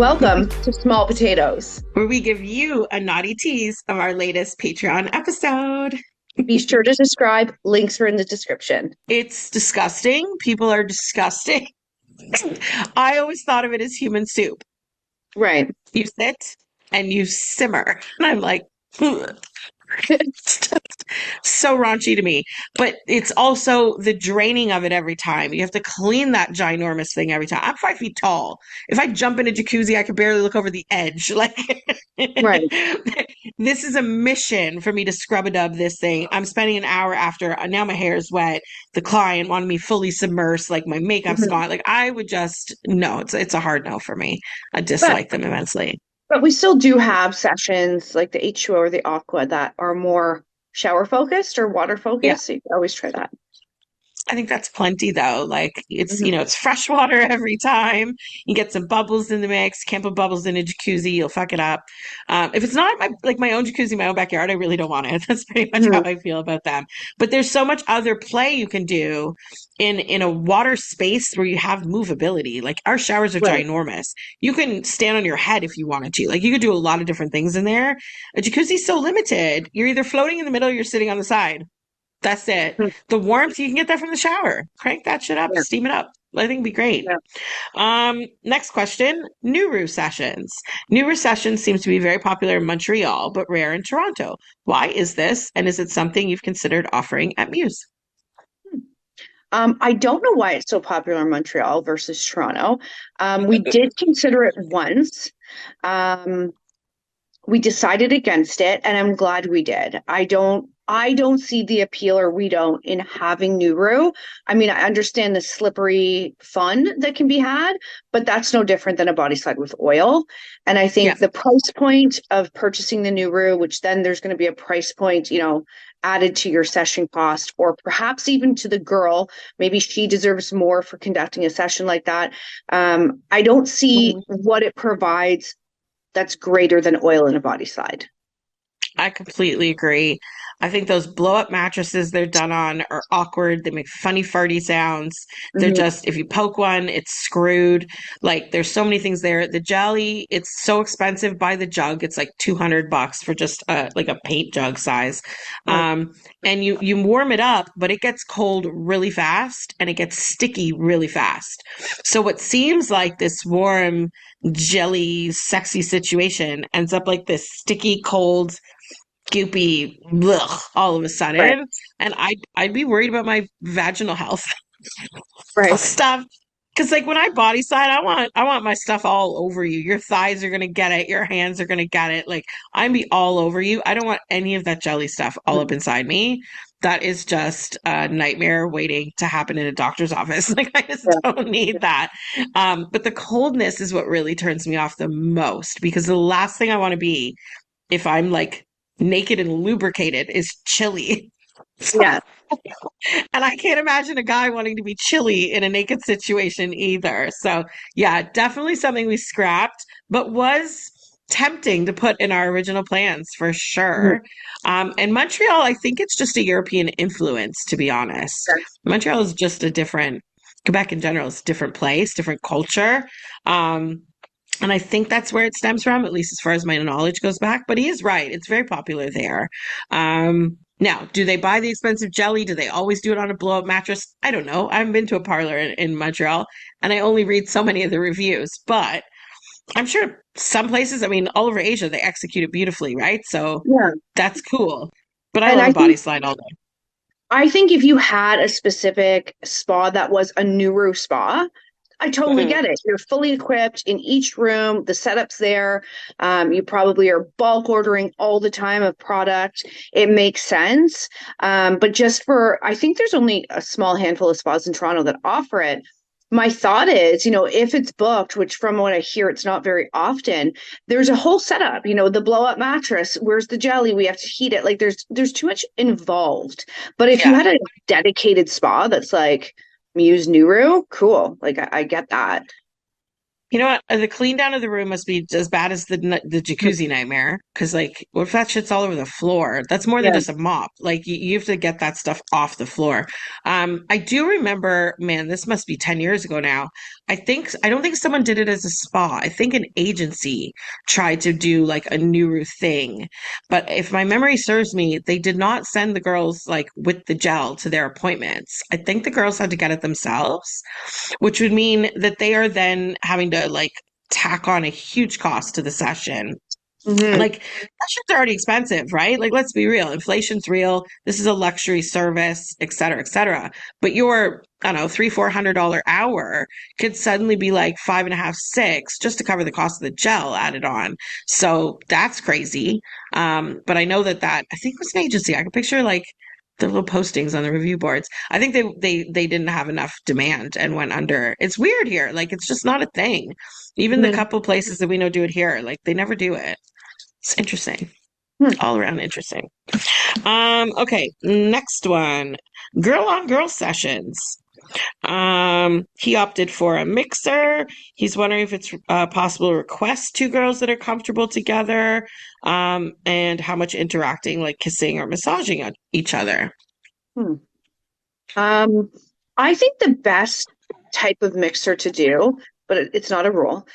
Welcome to Small Potatoes. where we give you a naughty tease of our latest Patreon episode. Be sure to subscribe. Links are in the description. It's disgusting. People are disgusting. I always thought of it as human soup. Right. You sit and you simmer. And I'm like, so raunchy to me. But it's also the draining of it every time. You have to clean that ginormous thing every time. I'm 5 feet tall. If I jump in a jacuzzi, I could barely look over the edge. Like, Right. this is a mission for me to scrub a dub this thing. I'm spending an hour after. Now my hair is wet. The client wanted me fully submersed, like my makeup's Mhm. gone. Like I would just no. It's a hard no for me. I But dislike them immensely. but we still do have sessions like the H2O or the Aqua that are more shower focused or water Yeah. focused. So you can always try that. I think that's plenty though. Like it's, Mhm. it's fresh water every time. You get some bubbles in the mix. Can't put bubbles in a jacuzzi, you'll fuck it up. If it's not my own jacuzzi, my own backyard, I really don't want it. That's pretty much how Mhm. I feel about them. But there's so much other play you can do in a water space where you have movability. Like our showers are Right. ginormous. You can stand on your head if you wanted to. Like you could do a lot of different things in there. A jacuzzi's so limited. You're either floating in the middle or you're sitting on the side. That's it. Mhm. The warmth, you can get that from the shower. Crank that shit up, Yeah. steam it up. I think it'd be great. Yeah. Next question. Nuru sessions. Nuru sessions seems to be very popular in Montreal, but rare in Toronto. Why is this? And is it something you've considered offering at Muse? I don't know why it's so popular in Montreal versus Toronto. We did consider it once. Um, we decided against it, and I'm glad we did. I don't see the appeal, or we don't, in having Nuru. I mean, I understand the slippery fun that can be had, but that's no different than a body slide with oil. And I Yeah. think the price point of purchasing the Nuru, which then there's going to be a price point, added to your session cost, or perhaps even to the girl, maybe she deserves more for conducting a session like that. I don't see Mhm. what it provides that's greater than oil in a body slide. I completely agree. I think those blow up mattresses they're done on are awkward. They make funny farty sounds. They're Mhm. just, if you poke one, it's screwed. Like there's so many things there. The jelly, it's so expensive by the jug. It's like $200 for just like a paint jug size. Right. Um, and you warm it up, but it gets cold really fast and it gets sticky really fast. So what seems like this warm jelly sexy situation ends up like this sticky cold goopy blech, all of a Right. sudden, and I'd be worried about my vaginal health Right. stuff. Because like when I body slide, I want my stuff all over you. Your thighs are gonna get it. Your hands are gonna get it. Like I'm be all over you. I don't want any of that jelly stuff all up inside me. That is just a nightmare waiting to happen in a doctor's office. Like I just Yeah. don't need that. But the coldness is what really turns me off the most because the last thing I want to be if I'm like naked and lubricated is chilly. Yeah. And I can't imagine a guy wanting to be chilly in a naked situation either. So, yeah, definitely something we scrapped, but was tempting to put in our original plans for Mhm. sure. And Montreal, I think it's just a European influence, to be honest. Sure. Montreal is just a different, Quebec in general is a different place, different culture. Um, and I think that's where it stems from, at least as far as my knowledge goes back. But he is right. It's very popular there. Now, do they buy the expensive jelly? Do they always do it on a blow up mattress? I don't know. I haven't been to a parlor in Montreal and I only read so many of the reviews, but I'm sure some places, I mean, all over Asia, they execute it beautifully, right? So Yeah. that's cool. But I And love I a body think slide all day. I think if you had a specific spa that was a Nuru spa, I totally Mhm. get it. You're fully equipped in each room. The setup's there. You probably are bulk ordering all the time of product. It makes sense. But just I think there's only a small handful of spas in Toronto that offer it. My thought is, if it's booked, which from what I hear, it's not very often, there's a whole setup, the blow up mattress. Where's the jelly? We have to heat it. Like there's too much involved. But if you Yeah. had a dedicated spa that's like, Muse Nuru, cool. Like I get that. You know what? The clean down of the room must be as bad as the jacuzzi nightmare. Because like, what if that shit's all over the floor? That's more than Yeah. just a mop. Like you have to get that stuff off the floor. I do remember, man, this must be 10 years ago now. I don't think someone did it as a spa. I think an agency tried to do like a new thing. But if my memory serves me, they did not send the girls like with the gel to their appointments. I think the girls had to get it themselves, which would mean that they are then having to like tack on a huge cost to the session. Hmm. Like that shit's already expensive, right? Like let's be real. Inflation's real. This is a luxury service, et cetera, et cetera. But your, I don't know, $300-400 hour could suddenly be like 5.5, 6 just to cover the cost of the gel added on. So that's crazy. But I know that I think it was an agency. I can picture like the little postings on the review boards. I think they didn't have enough demand and went under. It's weird here. Like it's just not a thing. Even the Hmm. couple places that we know do it here, like they never do it. It's interesting. Hmm. All around interesting. Okay, next one. Girl on girl sessions. He opted for a mixer. He's wondering if it's possible to request two girls that are comfortable together, and how much interacting, like kissing or massaging on each other. Hmm. Um, I think the best type of mixer to do, but it's not a rule,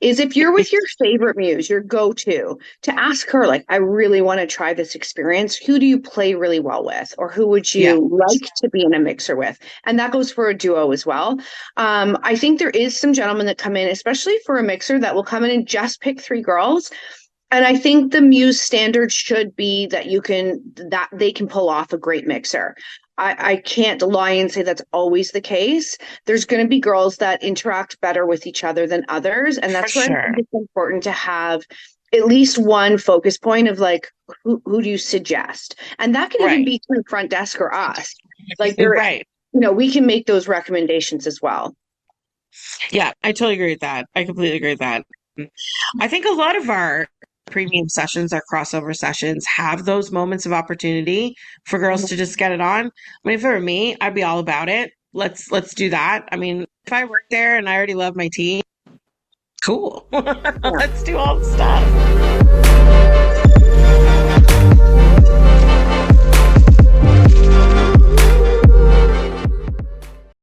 is if you're with your favorite muse, your go-to, to ask her, like, I really want to try this experience. Who do you play really well with? Or who would Yeah, you like to be in a mixer with? And that goes for a duo as well. I think there is some gentlemen that come in, especially for a mixer, that will come in and just pick three girls. And I think the Muse standard should be that they can pull off a great mixer. I can't lie and say that's always the case. There's going to be girls that interact better with each other than others. And for that's where I sure. think it's important to have at least one focus point of like, who do you suggest? And that can even Right. be through front desk or us. Like there, Right. we can make those recommendations as well. Yeah, I totally agree with that. I completely agree with that. I think a lot of our premium sessions, our crossover sessions, have those moments of opportunity for girls to just get it on. I mean, if it were me, I'd be all about it. Let's do that. I mean, if I work there and I already love my team, cool. Yeah. Let's do all the stuff.